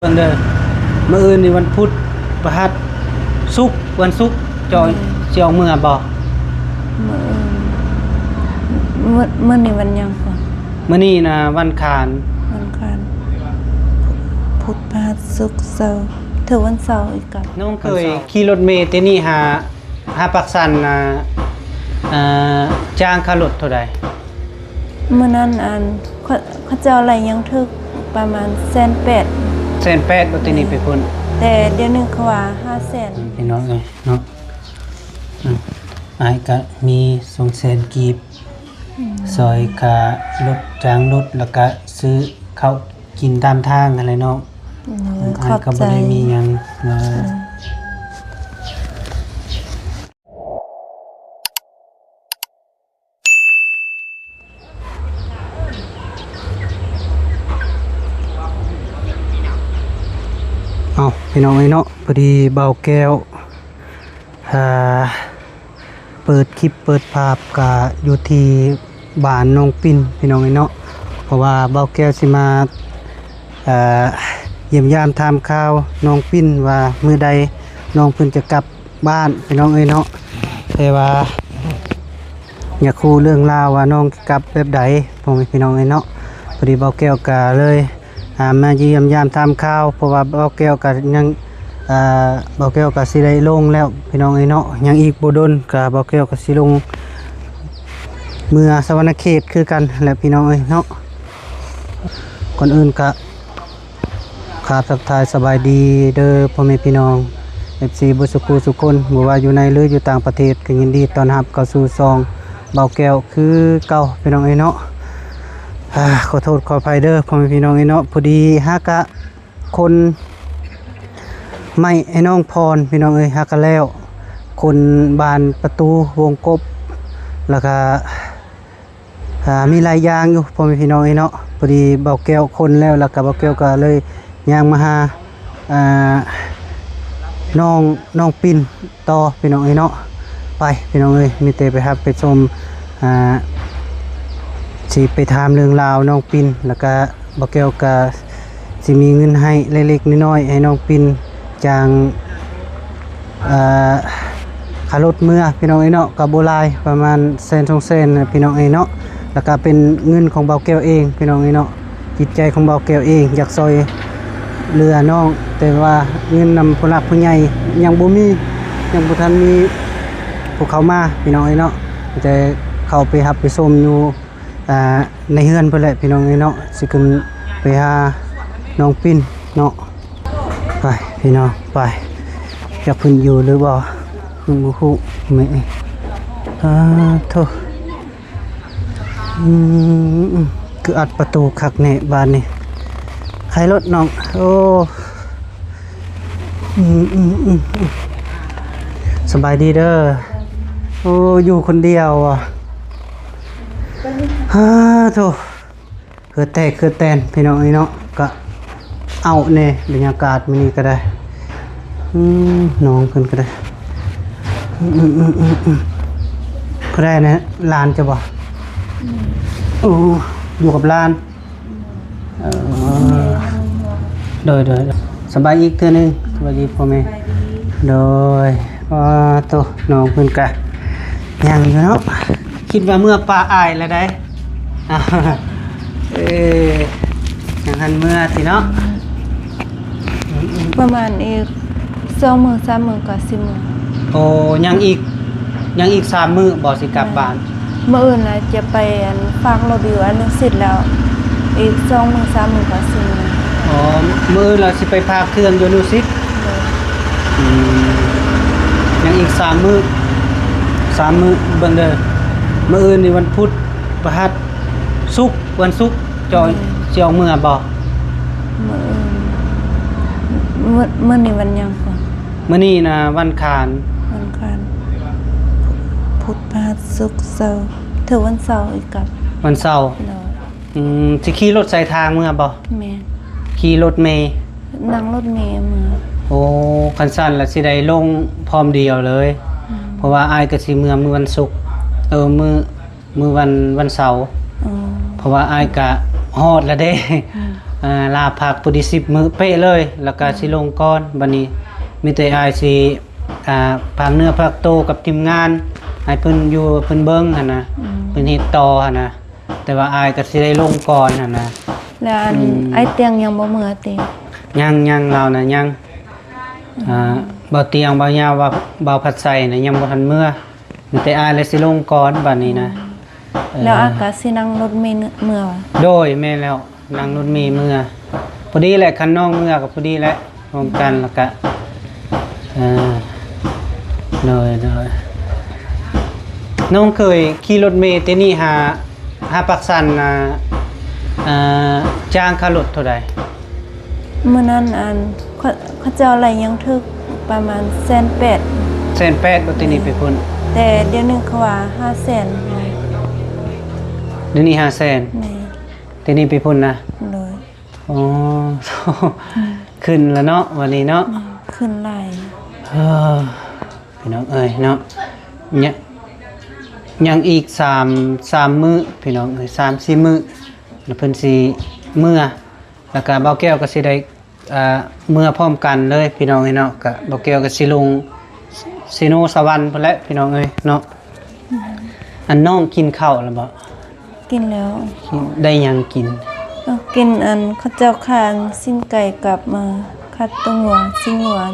เบิ่งเด้อมื้ออื่นนี่วันพุธพฤหัสศุกร์วันศุกร์จอยสิออกมื้อบ่มื้อนี้วันหยังก่อนมื้อนี้นะวันคารวันคารพุธพฤหัสศุกร์เสาร์ถึงวันเสาร์อีกกับน้องเคยขี่รถเมล์แต่นี่หาปักสันจ้างค่ารถเท่าใดมื้อนั้นเขาเจ้าอะไรยังถึกประมาณ180,000 180,000บ่ตินี่ไปพุ่นแต่เดี๋ยวนึงเขาว่า500,000พี่น้องเอ้ยเนาะอ้ายก็มี200,000กีบซอยค่ารถจ้างรถแล้วก็ซื้อข้าวกินตามทางอะไรเนาะอ้ายก็บ่ได้มีหยังพี่น้องเนาะพอดีเบาแก้วเปิดคลิปเปิดภาพกะอยู่ที่บ้านน้องปิ่นพี่น้องเนาะเพราะว่าเบาแก้วสิมาเยี่ยมยามถามข่าวน้องปิ่นว่ามื้อใดน้องเพิ่นจะกลับบ้านพี่น้องเนาะแต่ว่าอยากคุยเรื่องราวว่าน้องกลับแบบใดพ่อแม่พี่น้องเนาะพอดีเบาแก้วกะเลยมาเยี่ยมยามถามข่าวเพราะว่าเบาแก้วก็ยังเบาแก้วก็สิได้ลงแล้วพี่น้องเนาะยังอีกบ่ดนก็เบาแก้วก็สิลงเมื่อสวรรณเขตคือกันแหละพี่น้องเนาะก่อนอื่นก็ครับทักทายสบายดีเด้อพ่อแม่พี่น้อง FC บ่สุขสุขคนบ่ว่าอยู่ในหรืออยู่ต่างประเทศก็ยินดีต้อนรับเข้าสู่ซองเบาแก้วคือเก่าพี่น้องเนาะขอโทษขออภัยเด้อพ่อแม่พี่น้องเนาะพอดีฮากะคนไม่ไอ้น้องพรพี่น้องฮากะแล้วคนบานประตูวงกบแล้วก็มีหลายอย่างอยู่พ่อแม่พี่น้องเนาะพอดีเบาแก้วคนแล้วก็เบาแก้วก็เลยย่างมาหาน้องปิ่นต่อพี่น้องเนาะไปพี่น้องมีแต่ไปครับไปชมสิไปถามเรื่องราวน้องปิ่นแล้วก็บ่แก้วก็สิมีเงินให้เล็กๆน้อยๆให้น้องปิ่นจางค่ารถเมื่อพี่น้องเนาะก็บ่หลายประมาณ100,000-200,000พี่น้องเนาะแล้วก็เป็นเงินของเบาแก้วเองพี่น้องเนาะจิตใจของเบาแก้วเองอยากซอยเรือน้องแต่ว่าเงินนำผู้หลักผู้ใหญ่ยังบ่มียังบ่ทันมีพวกเขามาพี่น้องเนาะจะเข้าไปรับไปชมอยู่ในเฮือนเพิ่นแหละพี่น้องเนาะสิขึ้นไปหาน้องปิ่นเนาะไปพี่น้องไปจะเพิ่นอยู่หรือบ่บ่ฮู้แม่โธ่คืออัดประตูคักแน่บ้านนี่ใครรถน้องโอ้สบายดีเด้อโอ้อยู่คนเดียวอ่ะโธ่เกิดแตกเกิดแตนพี่น้องเนาะก็เอาแน่บรรยากาศมื้อนี้ก็ได้น้องเพิ่นก็ได้ก็ได้นะหลานจะบ่โอ้อยู่กับหลานโดยสบายอีกเทื่อนึงสบายดีพ่อแม่โดยโตน้องเพิ่นก็ยังอยู่เนาะคิดว่าเมื่อปลาอายแล้วได้อย่างหันเมื่อสิเนาะประมาณอีก2 มื้อ 3 มื้อก็10 มื้อโอ้ยังอีก3 มื้อบ่สิกลับบ้านมื้ออื่นน่ะจะไปฝากรถอยู่อันนึงเสร็จแล้วอีก2 มื้อ 3 มื้อก็10 มื้ออ๋อมื้อเราสิไปพาเครื่องอยู่นูซิยังอีก3 มื้อเบิ่งเด้อมื้ออื่นนี่วันพุธพฤหัสศุกร์วันศุกร์จอยสิออกมื้อบ่มื้อนี้วันหยังก่อนมื้อนี้นะวันคารพุธพฤหัสศุกร์เสาร์ถึงวันเสาร์อีกกับวันเสาร์สิขี่รถสายทางมื้อบ่แม่ขี่รถเมล์นั่งรถเมล์มื้อโอ้คันสั้นแล้วสิได้ลงพร้อมเดียวเลยเพราะว่าอ้ายก็สิมื้อวันศุกร์มื้อวันเสาร์เพราะว่าอ้ายก็ฮอดแล้วเด้ ลาพักพอดี10มื้อเป๊ะเลย แล้วก็สิลงก่อนบัดนี้มีแต่อายสิภาคเนื้อภาคโตกับทีมงานให้เพิ่นอยู่เพิ่นเบิ่งหั่นนะเพิ่นเฮ็ดต่อหั่นนะแต่ว่าอายก็สิได้ลงก่อนหั่นนะ แล้วอันไอ้เตียงยังบ่เมื่อติ ยังเรานะยังบ่เตียงบ่ยาวว่าบ่ผัดใส่นะยังบ่ทันเมื่อมีแต่อายเลยสิลงก่อนบัดนี้นะ แล้วอากาศสินั่งรถเมล์เมื่อวะ โดยแม่แล้วนั่งรถเมล์เมื่อพอดีแหละคันน้องเมื่อก็พอดีแหละพร้อมกันแล้วก็โดยน้องเคยขี่รถเมล์แต่นี่หาปักสันจ้างค่ารถเท่าใด มื้อนั้นอันเขาเจ้าอะไรยังถึกประมาณ180,000 180,000บ่ตินี่ไปพุ่น แต่เดี๋ยวนึงเขาว่า500,000 เดี๋ยวนี้500,000 แม่ ตินี่ไปพุ่นนะ เลย อ๋อ ขึ้นแล้วเนาะวันนี้เนาะ ขึ้นหลาย เออพี่น้องเอ้ยเนาะเนี่ยยังอีก3มื้อพี่น้องเอ้ย3-4มื้อแล้วเพิ่นสิเมื่อแล้วก็เบาแก้วก็สิได้เมื่อพร้อมกันเลยพี่น้องเอ้ยเนาะก็เบาแก้วก็สิลงซิโนสวรรค์พุ่นแหละพี่น้องเอ้ยเนาะอันน้องกินข้าวแล้วบ่ กินแล้ว ได้หยังกิน กินอันเขาเจ้าคานสิ้นไก่กับมาคัดตัวหัวสิ้นหวาน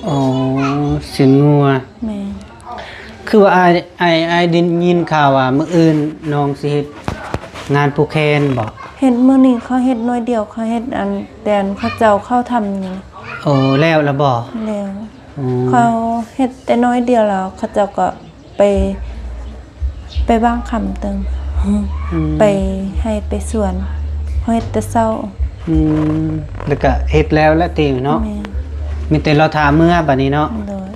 อ๋อสินงัว แม่ คือว่าไอ้ดินยินข่าวว่ามื้ออื่นน้องสิเฮ็ดงานผูกแคนบ่ เฮ็ดมื้อนี้เขาเฮ็ดน้อยเดียวเขาเฮ็ดอันแต่อันเขาเจ้าเข้าทำนี่ โอ้แล้วบ่ แล้ว อ๋อ เขาเฮ็ดแต่น้อยเดียวแล้วเขาเจ้าก็ไปบ้างคำตึงไปให้ไปสวนเขาเฮ็ดแต่เช้า แล้วก็เฮ็ดแล้วและติเนาะ แม่ มีแต่เราถามเมื่อบัดนี้เนาะ โดย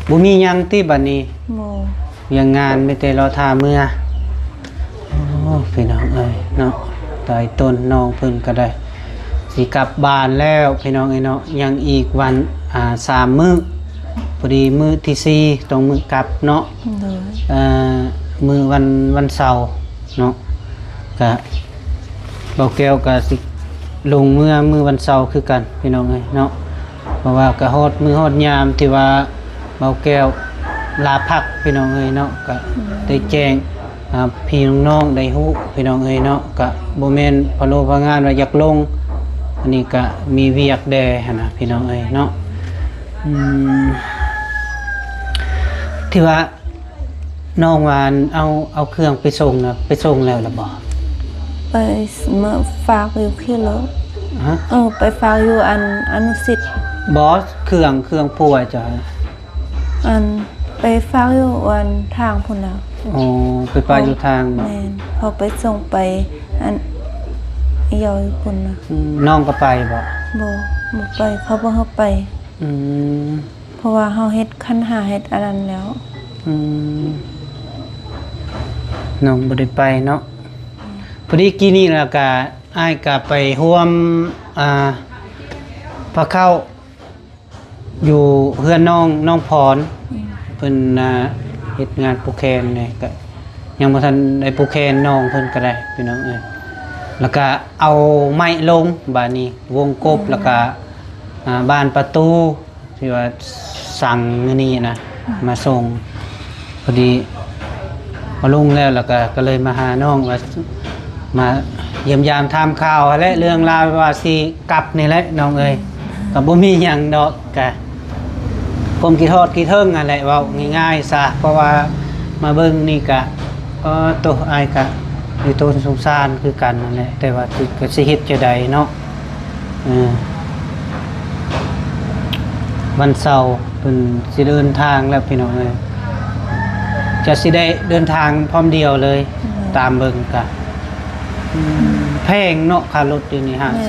บ่มีหยังติบัดนี้ โม ยังงานมีแต่เราถามเมื่อโอ้พี่น้องเอ้ยเนาะตายต้นน้องเพิ่นก็ได้สิกลับบ้านแล้วพี่น้องเอ้ยเนาะยังอีกวัน3มื้อพอดีมื้อที่4ต้องมื้อกลับเนาะ โดย มือวันเสาร์เนาะกะเบาแก้วกะสิลงมือวันเสาร์คือกันพี่น้องเอ้ยเนาะเพราะว่ากะฮอดมือฮอดยามที่ว่าเบาแก้วลาพักพี่น้องเอ้ยเนาะกะได้แจ้งพี่น้องๆได้ฮู้พี่น้องเอ้ยเนาะกะบ่แม่นพะโลพะงานว่าอยากลงอันนี้กะมีเวียกแดหั่นน่ะพี่น้องเอ้ยเนาะที่ว่าน้องวานเอาเครื่องไปส่งนะไปส่งแล้วหรือบ่ ไปเมื่อฝากอยู่ที่รถ ฮะ ไปฝากอยู่อันอนุสิทธิ์ บอสเครื่องป่วยจ้ะ อันไปฝากอยู่วันทางพุ่นแล้ว อ๋อไปปลาอยู่ทางบ่ แม่นพอไปส่งไปอันเยาวญี่ปุ่นนะ น้องก็ไปบ่ บ่ไปเขาบ่ให้ไป อืม เพราะว่าเฮาเฮ็ดคันหาเฮ็ดอันนั้นแล้ว อืมน้องบ่ได้ไปเนาะพอดีกี้นี่แล้วก็อ้ายก็ไปร่วมพระเข้าอยู่เพื่อนน้องพรเพิ่นเฮ็ดงานผูกแคนนี่ก็ยังบ่ทันได้ผูกแคนน้องเพิ่นก็ได้พี่น้องเอ้ยแล้วก็เอาไม้ลงบาดนี้วงกบแล้วก็บานประตูที่ว่าสั่งนี่นะมาส่งพอดีพอลงแล้วก็เลยมาหาน้องว่ามาเยี่ยมยามถามข่าวและเรื่องราวว่าสิกลับนี่แหละน้องเอ้ยก็บ่มีหยังดอกก็ผมคิดฮอดคิดเทิงนั่นแหละเว้าง่ายๆซะเพราะว่ามาเบิ่งนี่ก็ตัวอ้ายก็อยู่ตัวสงสารคือกันนั่นแหละแต่ว่าก็สิเฮ็ดจะใดเนาะวันเสาร์เพิ่นสิเดินทางแล้วพี่น้องเอ้ยจะสิได้เดินทางพร้อมเดียวเลยตามเบิ่งก็แพงเนาะค่ารถอยู่นี่500,000 แ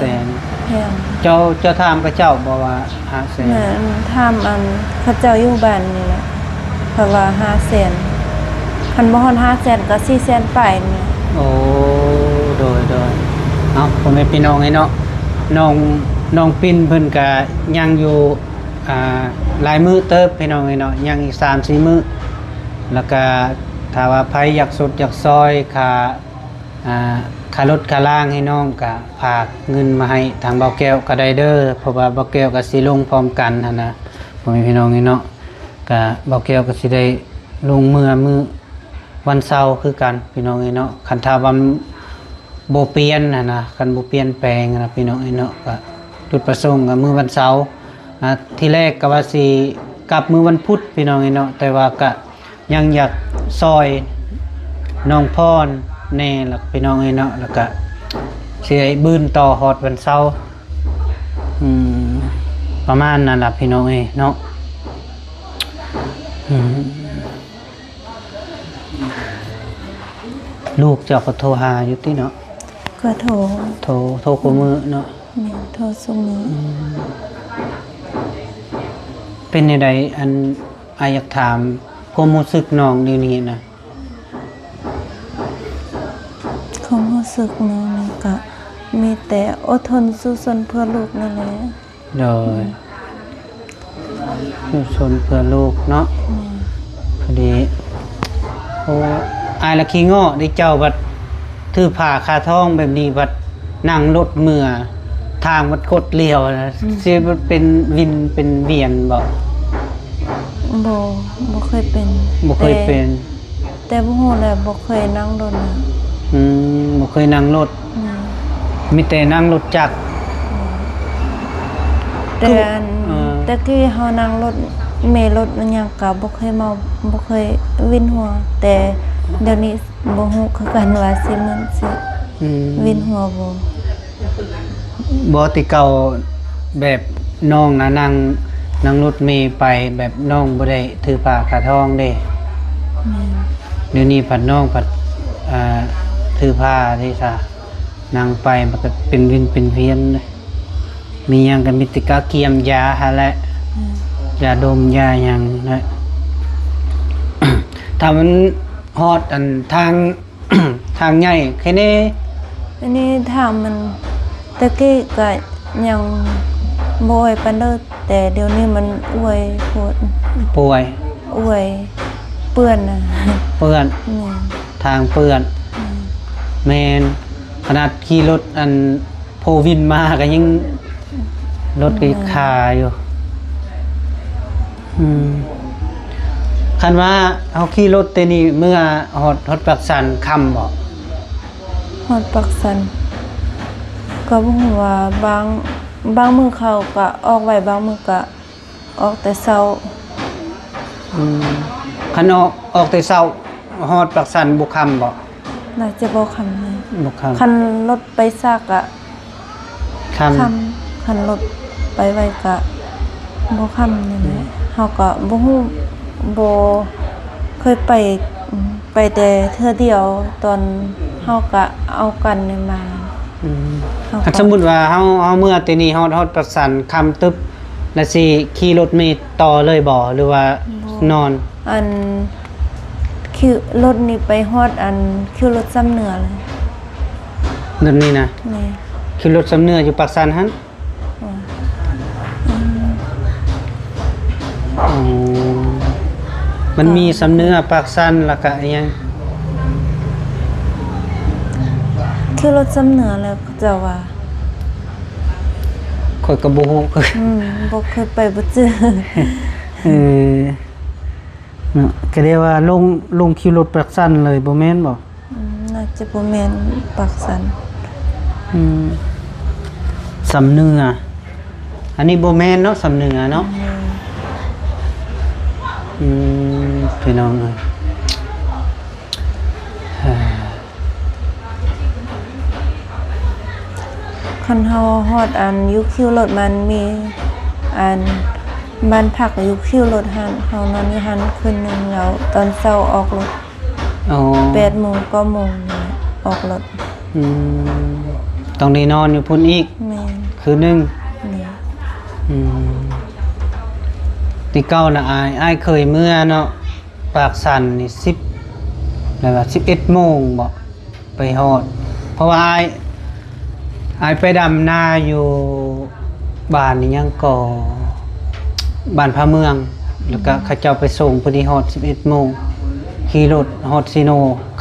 พง เจ้าถามกับเจ้าบอกว่า แม่นถามอันเขาเจ้าอยู่บ้านนี่แหละเพราะว่า500,000คันบ่ฮอด500,000ก็400,000ไปนี่ 500,000โอ้โดยเนาะผมเป็นพี่น้องไอ้เนาะน้องปิ้นเพิ่นก็ยังอยู่หลายมื้อเติบพี่น้องไอ้เนาะยังอีก 3-4 มื้อแล้วก็ถ้าว่าไผอยากสดอยากซอยค่า ค่ารถค่าล่างให้น้องก็ฝากเงินมาให้ทางเบาแก้วก็ได้เด้อเพราะว่าเบาแก้วก็สิลงพร้อมกันหั่นนะพ่อแม่พี่น้องนี่เนาะก็เบาแก้วก็สิได้ลงมือวันเสาร์คือกันพี่น้องนี่เนาะคันถ้าว่าบ่เปลี่ยนนะคันบ่เปลี่ยนแปลงนะพี่น้องนี่เนาะก็จุดประสงค์ก็มื้อวันเสาร์ที่แรกก็ว่าสิกลับมื้อวันพุธพี่น้องนี่เนาะแต่ว่าก็ยังอยากซอยน้องพรแน่แล้วพี่น้องนี่เนาะแล้วก็สิให้บื้นต่อฮอดวันเสาร์ประมาณนั้นล่ะพี่น้องเนาะลูกเจ้าก็โทรหาอยู่ติเนาะก็โทรคู่มือเนาะเนี่ยโทรซุมื้อเป็นจังไดอันอยากถามความรู้สึกน้องเดี๋ยวนี้นะความรู้สึกน้องนี่ก็มีแต่อดทนสู้สนเพื่อลูกนั่นแหละโดยสู้สนเพื่อลูกเนาะพอดีโอ้อายละขี้ง้อได้เจ้าบัดถือผ้าคาท้องแบบนี้บัดนั่งรถเมื่อทางมันกดเลี้ยวนะสิมันเป็นวินเป็นเวียนบ่บ่เคยเป็นแต่บ่ฮู้แหละบ่เคยนั่งรถนะบ่เคยนั่งรถมีแต่นั่งรถจักรแต่กี้เฮานั่งรถเมล์รถมันหยังก็บ่เคยเมาบ่เคยวินหัวแต่เดี๋ยวนี้บ่ฮู้คือกันว่าสิมันสิวินหัวบ่ติเก่าแบบน้องนะนั่งรถเมล์ไปแบบน้องบ่ได้ถือผ้าคาท้องเด้เดี๋ยวนี้ผัดน้องผัดถือผ้าที่ซะนั่งไปมันก็เป็นวินเป็นเวียนเลยมีหยังก็มีแต่กะเกียมยาหาแหละยาดมยาหยังนะถ้ามันฮอดอันทางใหญ่แค่นี้อันนี้ทางมันตะกี้ก็ยังบ่อยปานเด้อแต่เดี๋ยวนี้มันป่วยเปื้อนน่ะเปื้อนทางเปื้อนแม่นขนาดขี่รถอันโพวินมาก็ยังรถก็คาอยู่คันว่าเฮาขี่รถแต่นี่เมื่อฮอดปักสันค่ำบ่ฮอดปักสันก็บ่ฮู้ว่าบางมื้อเขาก็ออกไว้บางมื้อก็ออกแต่เช้าคันออกแต่เช้าฮอดปักสันบ่ค่ำบ่น่าจะบ่ค่ำเลยบ่ค่ำคันรถไปซากอะค่ำคันรถไปไว้ก็บ่ค่ำนี่แหละเฮาก็บ่ฮู้บ่เคยไปแต่เทื่อเดียวตอนเฮาก็เอากันนี่มาถ้าสมมุติว่าเฮาเมื่อแต่นี้ฮอดปักสันค่ำตึบแล้วสิขี่รถเมล์ต่อเลยบ่หรือว่านอนคิวรถนี่ไปฮอดคิวรถซ้ำเหนือเลยรถนี่นะนี่คิวรถซ้ำเหนืออยู่ปากสันหั่นมันมีซ้ำเหนือปากสันแล้วก็อีหยังคิวรถซ้ำเหนือแล้วเขาจะว่าข่อยก็บ่ฮู้บ่เคยไปบ่เจอเนาะก็เรียกว่าลงคิวรถปักสันเลยบ่แม่นบ่น่าจะบ่แม่นปักสันสำเนืออันนี้บ่แม่นเนาะสำเนือเนาะพี่น้องเอ้ยคันเฮาฮอดอยู่คิวรถมันมีบ้านพักอยู่คิวรถหันเฮานอนอยู่หันคืนนึงแล้วตอนเช้าออกรถ8:00 น 9:00 นออกรถต้องได้นอนอยู่พุ่นอีกคืนนึงที่เก่าน่ะอ้ายเคยเมื่อเนาะปากสันนี่10แล้วว่า11 โมงบ่ไปฮอดเพราะว่าอ้ายไปดำนาอยู่บ้านนี่ยังก่อบ้านพระเมืองแล้วก็เขาเจ้าไปส่งพอดีฮอด11 โมงขี่รถฮอดซิโน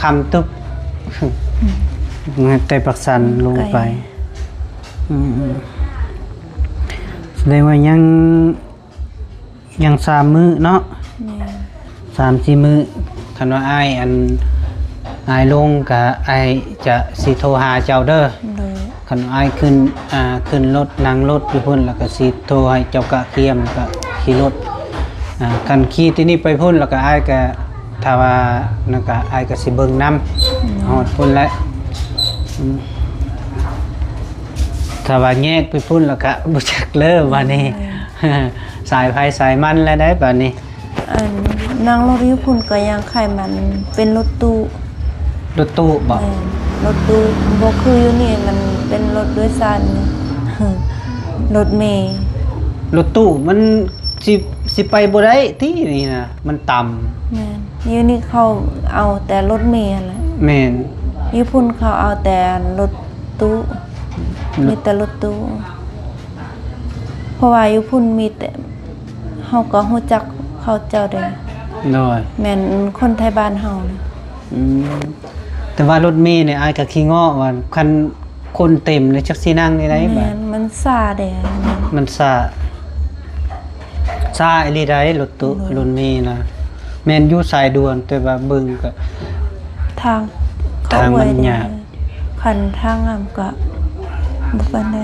ค่ำตึบ ไก่ปักสันลงไป ไก่ อืมแสดงว่ายัง3 มื้อเนาะ แม่น 3-4 มื้อคันว่าอ้ายอ้ายลงก็อ้ายจะสิโทรหาเจ้าเด้อ โดย คันอ้ายขึ้นรถนั่งรถอยู่พุ่นแล้วก็สิโทรให้เจ้ากะเกียมก็ขี่รถคันขี่ที่นี่ไปพุ่นแล้วก็อ้ายก็ถ้าว่านั่นก็อ้ายก็สิเบิ่งนำฮอดพุ่นแล้วอืมถ้าว่าแยกไปพุ่นแล้วก็บ่จักเลยบัดนี้ สายไฟสายมันแล้วได้บัดนี้ อันนั่งรถญี่ปุ่นก็ยังไข่มันเป็นรถตู้ รถตู้บ่ แม่นรถตู้บ่คืออยู่นี่มันเป็นรถโดยสารนี่ รถเมล์ รถตู้มันสิไปบ่ได้ที่นี่นะมันต่ำ แม่นอยู่นี่เขาเอาแต่รถเมล์แหละ แม่น ญี่ปุ่นเขาเอาแต่รถตู้มีแต่รถตู้เพราะว่าญี่ปุ่นมีแต่เฮาก็ฮู้จักเขาเจ้าเด้อ น้อย แม่นคนไทยบ้านเฮานะ อืมแต่ว่ารถเมล์เนี่ยอายก็ขี้ง้อว่าคันคนเต็มเลยจักสินั่งนี่ได้บั แม่ ด นมันซาเด้อ มันซ่าอีหลีได้รถตู้รถเมล์นะแม่นอยู่สายด่วนแต่ว่าเบิ่งก็ ทาง ทางมัน เด้ ยาก คันทางก็บ่ปานใด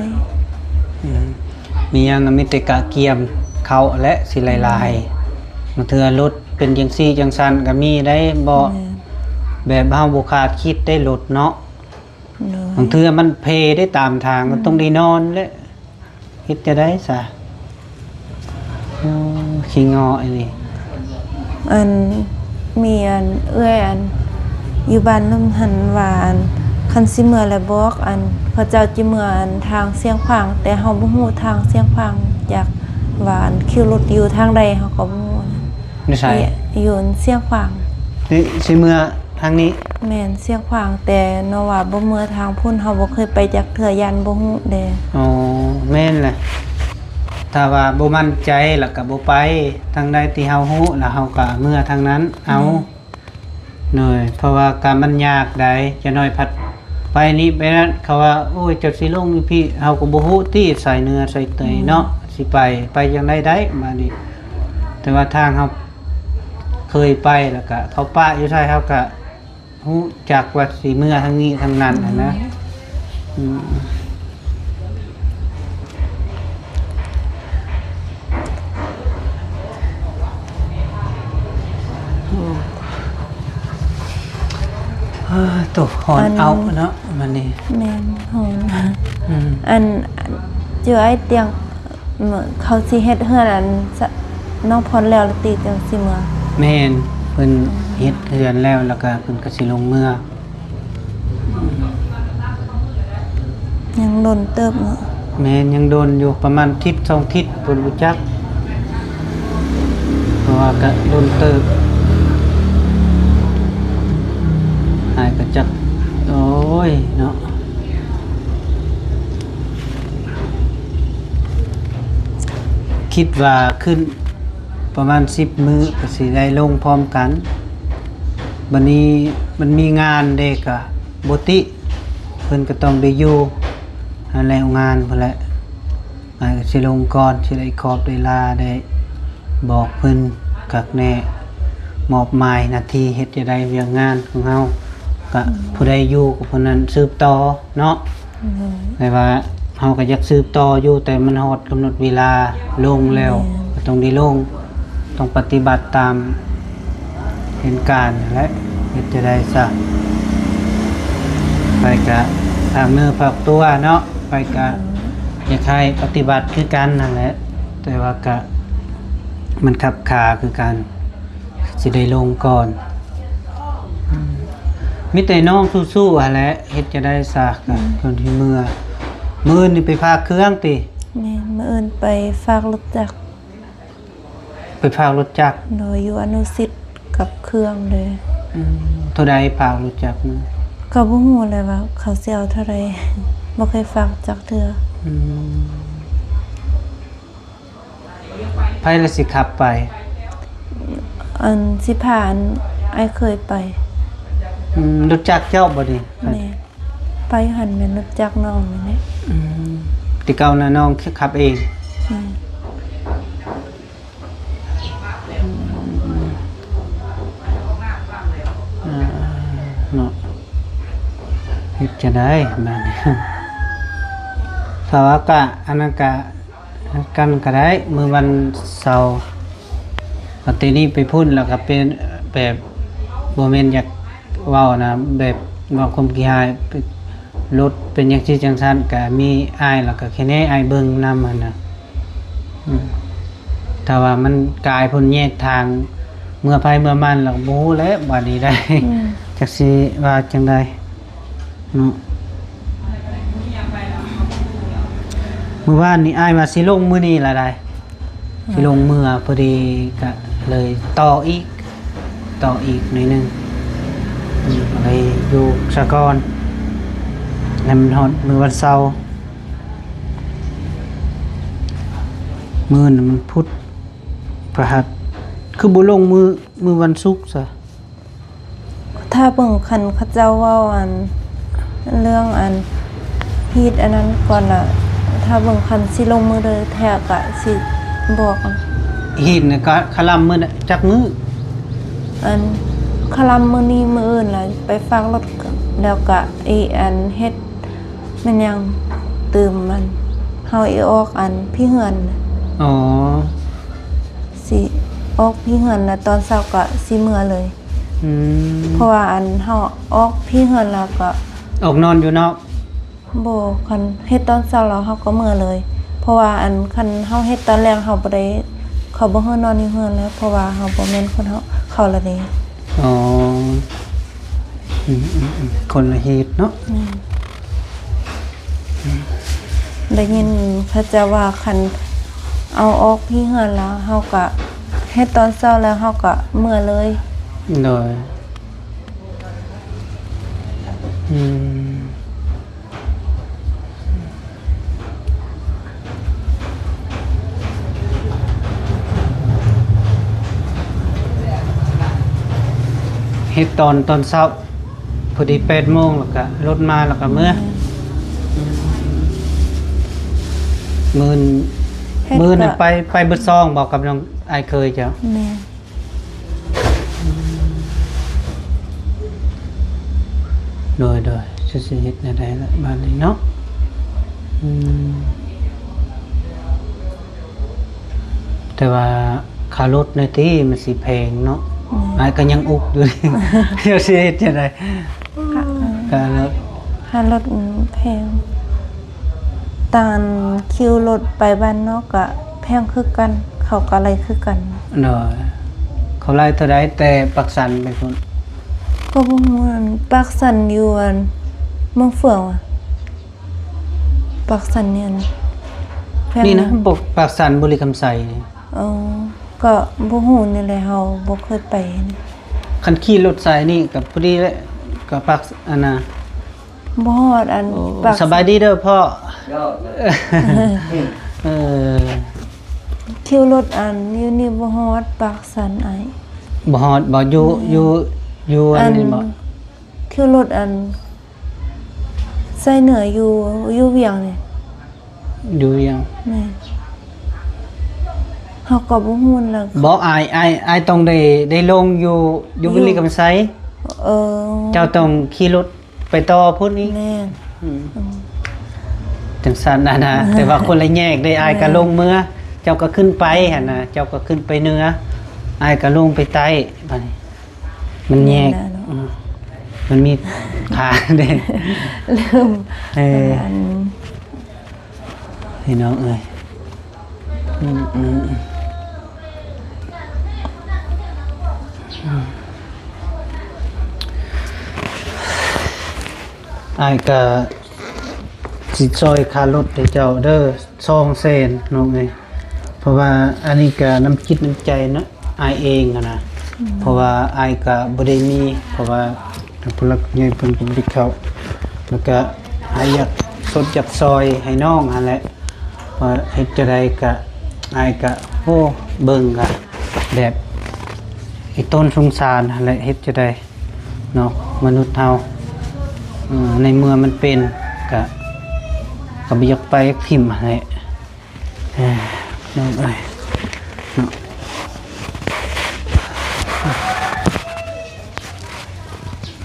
มีหยังก็มีแต่กะเกียมเขาและสิหลายๆบางเทื่อรถเป็นจังซี่จังซั่นก็มีได้บ่ แม่น แบบเฮาบ่คาดคิดได้รถเนาะ โดย บางเทื่อมันเพได้ตามทางก็ต้องได้นอนแหละคิดจะได้ซะโอ้ขี้งอไอ้นี่ อันมีอันเอื้อยอันอยู่บ้านน้ำหันหวาอันคันสิเมื่อแล้วบอกอันเขาเจ้าจิเมื่ออันทางเสียงขวางแต่เฮาบ่ฮู้ทางเสียงขวางจากว่าอันคิวรถอยู่ทางใดเฮาก็บ่ฮู้นะ นิสัย อยู่อันเสียงขวาง นี่สิเมื่อทางนี้ แม่นเสียงขวางแต่เนาะว่าบ่เมื่อทางพุ่นเฮาบ่เคยไปจักเทื่อยันบ่ฮู้เด้ อ๋อแม่นแหละถ้าว่าบ่มั่นใจแล้วก็บ่ไปทางใดที่เฮาฮู้แล้วเฮาก็เมื่อทางนั้นเอาหน่อยเพราะว่าการมันยากได้จะน้อยพัดไปนี้ไปนั้นเขาว่าโอ้ยเจ้าสิลงนี่พี่เฮาก็บ่ฮู้ที่ใส่เนื้อใส่เตยเนาะสิไปจังไดได้มานี่แต่ว่าทางเฮาเคยไปแล้วก็เขาป้าอยู่ใช่เฮาก็ฮู้จักว่าสิเมื่อทางนี้ทางนั้นน่ะนะอืมตัวหอนเอาเนาะมันนี่ แม่นโหน อืม อันเจอไอ้เตียงเหมือนเขาสิเฮ็ดเฮือนอันสะน้องพรแล้วติจังสิเมื่อ แม่นเพิ่นเฮ็ดเรือนแล้วแล้วก็เพิ่นก็สิลงเมื่อ ยังโดนเติบเนาะ แม่นยังโดนอยู่ประมาณทิศ2ทิศเพิ่นรู้จักเพราะว่าก็โดนเติบหายก็จักโอ้ยเนาะคิดว่าขึ้นประมาณ10มื้อก็สิได้ลงพร้อมกันบัดนี้มันมีงานเด็กอะบ่ติเพิ่นก็ต้องได้อยู่หาแล้วงานพุ่นแหละก็สิลงก่อนสิได้ขอบได้ลาได้บอกเพิ่นกักแน่มอบหมายหน้าที่เฮ็ดจะได้เวียงงานของเฮาก็ผู้ใดอยู่ก็ผู้นั้นสืบต่อเนาะแต่ว่าเฮาก็อยากสืบต่ออยู่แต่มันฮอดกำหนดเวลาลงแล้วก็ต้องได้ลงต้องปฏิบัติตามเหตุการณ์และเฮ็ดจะได้ซะไปกะทางเนื้อฝากตัวเนาะไปกะอยากให้ปฏิบัติคือกันนั่นแหละแต่ว่ากะมันขับขาคือกันสิได้ลงก่อนมีแต่น้องสู้ๆหั่นแหละเฮ็ดจะได้ซะกะคนที่มื้อนี่ไปพาเครื่องติ แม่นมื้ออื่นไปฝากรถจักร ไปพารถจักร โดยอยู่อนุสิทธิ์กับเครื่องเลย เท่าใดพารถจักรนะ ก็บ่ฮู้เลยว่าเขาสิเอาเท่าใด บ่เคยฝากจักเทื่อ ไผละสิขับไป อันสิผ่านไอ้เคยไป รถจักรเจ้าบ่นี่ แม่ ไปหันแม่นรถจักรน้องนี่แหละ ที่เก่านะน้องขับเอง แม่น เนาะเฮ็ดจะได้บ้านนี้ สาวกะอันนั้นกะกันก็ได้มื้อวันเสาร์ปกตินี้ไปพุ่นแล้วก็เป็นแบบบ่แม่นอยากเว้านะแบบว่าความขี้อายไปรถเป็นจังซี่จังซั่นก็มีอายแล้วก็แค่นี้อายเบิ่งนำหั่นน่ะถ้าว่ามันกลายพ้นแยกทางเมื่อไผเมื่อมันแล้วบ่ฮู้แล้วบัดนี้ได้ จักสิว่าจังไดเนาะมื้อวานนี้อ้ายว่าสิลงมื้อนี้ล่ะได้สิลงมื้อพอดีก็เลยต่ออีกหน่อยหนึงเลยอยู่สะกอนแล้วมันฮอดมื้อวันเสาร์มื้อนั้นมันพุธพฤหัสคือบ่ลงมื้อวันศุกร์ซะ ถ้าเบิ่งคันเขาเจ้าเว้าอันเรื่องอันฮีตอันนั้นก่อนน่ะถ้าเบิ่งคันสิลงมือเลยแท้ก็สิบอกอัน หินน่ะก็คลำมื้อน่ะจักมื้อ อันคลำมื้อนี้มื้ออื่นล่ะไปฝากรถก็แล้วก็อีอันเฮ็ดมันยังตื่มมันเฮาอีออกอันพี่เฮือนน่ะ อ๋อ สิออกพี่เฮือนน่ะตอนเช้าก็สิมื้อเลย เพราะว่าอันเฮาออกพี่เฮือนแล้วก็ ออกนอนอยู่นอก บ่คันเฮ็ดตอนเช้าแล้วเฮาก็มื้อเลย เพราะว่าอันคันเฮาเฮ็ดตอนแรกเฮาบ่ได้เขาบ่ให้นอนอยู่เฮือนแล้วเพราะว่าเฮาบ่แม่นคนเฮาเข้าละเด้ อ๋อคนละเหตุเนาะ ได้ยินพระเจ้าว่าคันเอาออกพี่เฮือนแล้วเฮาก็เฮ็ดตอนเช้าแล้วเฮาก็มื้อเลย โดยเฮ็ดตอนเช้าพอดี8 โมงแล้วก็รถมาแล้วก็มื้อนี่ไปเบิดซองบอกกับน้องอายเคยจ้ะ แม่ โดยจะสิเฮ็ดแนวใดล่ะบ้านนี้เนาะแต่ว่าค่ารถในที่มันสิแพงเนาะอายก็ยังอุกอยู่ เดี๋ยวสิเฮ็ดจังได๋ค่ารถ ค่ารถแพงตานคิวรถไปบ้านนอกก็แพงคือกัน เขาก็อะไรคือกัน เนาะเขาไล่เท่าใดแต่ปักสันไปพุ่น ก็บ่ฮู้อันปักสันอยู่อันเมืองเฟืองอะปักสันเนี่ยแพง นี่นะปักสันบุรีคำไสนี่ ก็บ่ฮู้นี่แหละเฮาบ่เคยไปนี่ คันขี่รถสายนี่กับพอดีแหละก็ปักอันน่ะ บ่ฮอดอันปัก สบายดีเด้อพ่อเออ คิวรถอันอยู่นี่บ่ฮอดปักสันไอ บ่ฮอดบ่อยู่อันนี้บ่ คิวรถอันใส่เหนืออยู่เวียงนี่ อยู่ยัง แม่เฮาก็บ่ฮู้แล้ว บ่อายต้องได้ลงอยู่บุรีคำไส เออ เจ้าต้องขี่รถไปต่อพุ่นนี้ แม่น จังซั่นนะแต่ว่าคนละแยกได้อายก็ลงเมื่อเจ้าก็ขึ้นไปหั่นน่ะเจ้าก็ขึ้นไปเหนืออายก็ลงไปใต้บัดนี้มันแยกมันมีขาเด้ เริ่ม อัน พี่น้องเอ้ยอายก็สิซอยค่ารถให้เจ้าเด้อ2 แสนน้องเอ้ยเพราะว่าอันนี้ก็น้ำจิตน้ำใจเนาะอายเองอะนะเพราะว่าอายก็บ่ได้มีเพราะว่าผู้หลักใหญ่เพิ่นก็บ่ได้เข้าแล้วก็อายอยากสดอยากซอยให้น้องหั่นแหละว่าเฮ็ดจังได๋ก็อายก็โอ้เบิ่งก็แบบไอ้ต้นสงสารหั่นแหละเฮ็ดจังได๋เนาะมนุษย์เฮา ในเมื่อมันเป็นก็บ่อยากไปพิมพ์อะไรน้องเอ้ยเนาะ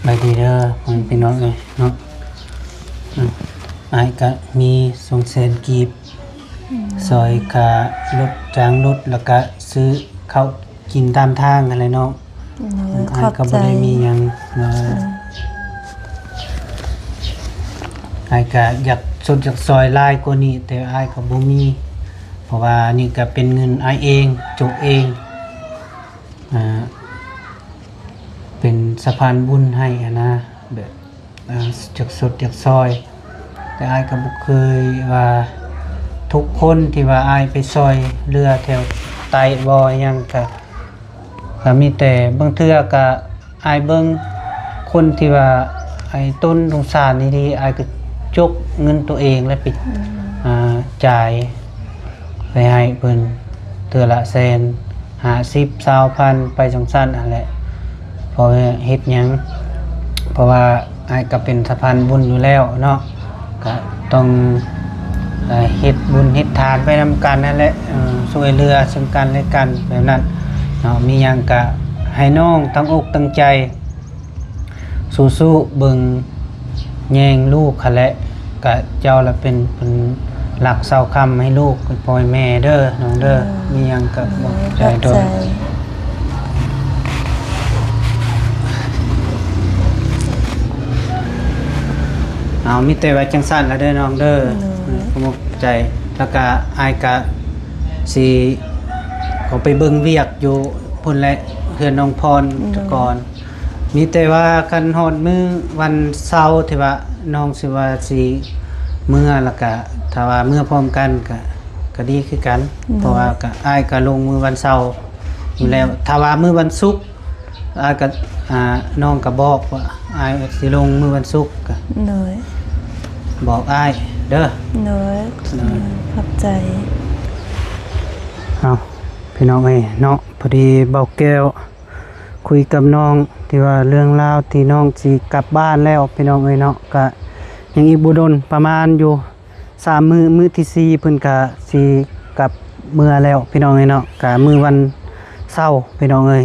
ไปดีเด้อมันพี่น้องเอ้ยเนาะอ้ายก็มี200,000กีบซอยกะรถจ้างรถแล้วก็ซื้อข้าวกินตามทางอะไรเนาะอ้ายก็บ่ได้มีหยังอ้ายก็อยากสดจากซอยหลายกว่านี้แต่อ้ายก็บ่มีเพราะว่านี่ก็เป็นเงินอ้ายเองจกเองเป็นสะพานบุญให้นะแบบจากสดจากซอยแต่อ้ายก็บ่เคยว่าทุกคนที่ว่าอ้ายไปซอยเรือแถวไตบ่อหยังก็มีแต่บางเทื่อก็อ้ายเบิ่งคนที่ว่าไอ้ต้นสงสารนี่ดีอ้ายก็จกเงินตัวเองแล้วไปจ่ายไปให้เพิ่นเทื่อละแสน50 20,000ไปจังซั่นนั่นแหละเพราะเฮ็ดหยังเพราะว่าอ้ายก็เป็นสะพานบุญอยู่แล้วเนาะก็ต้องเฮ็ดบุญเฮ็ดทานไปนำกันนั่นแหละช่วยเหลือซึ่งกันและกันแบบนั้นเนาะมีหยังก็ให้น้องตั้งอกตั้งใจสู้ๆเบิ่งแยงลูกคั่นแหละก็เจ้าละเป็นหลักเสาค้ำให้ลูกปล่อยแม่เด้อน้องเด้อมีหยังก็บอกใจด้วยเอามีแต่ว่าจังซั่นแล้วเด้อน้องเด้อขอบใจแล้วก็อ้ายก็สิเขาไปเบิ่งเวียกอยู่พุ่นแหละเฮือนน้องพรก่อนมีแต่ว่าคันฮอดมื้อวันเสาร์ที่ว่าน้องสิว่าสิมื้อแล้วก็ถ้าว่ามื้อพร้อมกันก็ดีคือกันเพราะว่าก็อ้ายก็ลงมื้อวันเสาร์อยู่แล้วถ้าว่ามื้อวันศุกร์อ้ายก็น้องก็บอกว่าอ้ายสิลงมื้อวันศุกร์ก็บอกอ้ายเด้อขอบใจเอาพี่น้องเอ้ยเนาะพอดีเบาแก้วคุยกับน้องที่ว่าเรื่องราวที่น้องสิกลับบ้านแล้วพี่น้องเอ้ยเนาะก็ยังอีกบ่ดนประมาณอยู่3มื้อที่4เพิ่นก็สิกลับเมื่อแล้วพี่น้องเอ้ยเนาะก็มื้อวันเสาร์พี่น้องเอ้ย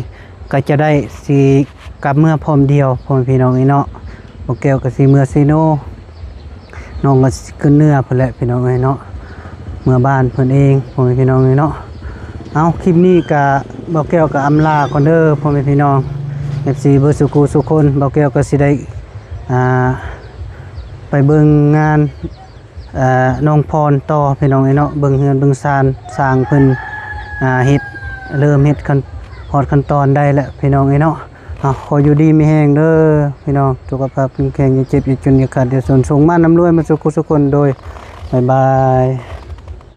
ก็จะได้สิกลับเมื่อพร้อมเดียวพ่อพี่น้องเอ้ยเนาะเบาแก้วก็สิเมื่อซีโนน้องก็ขึ้นเนื้อเพิ่นแหละพี่น้องเอ้ยเนาะเมื่อบ้านเพิ่นเองพ่อพี่น้องเอ้ยเนาะเอาคลิปนี้ก็เบาแก้วก็อำลาก่อนเด้อพ่อแม่พี่น้อง FC เบิดสุขุสุคนเบาแก้วก็สิได้ไปเบิ่งงานน้องพรต่อพี่น้องเอ้ยเนาะเบิ่งเฮือนเบิ่งซานสร้างเพิ่นเฮ็ดเริ่มเฮ็ดขั้นตอนได้แล้วพี่น้องเอ้ยเนาะขออยู่ดีมีแฮงเด้อพี่น้องสุขภาพแข็งแรงอย่าเจ็บอย่าจนอย่าขาดอย่าส่งมานำรวยมาสุขุสุคนโดยบ๊ายบาย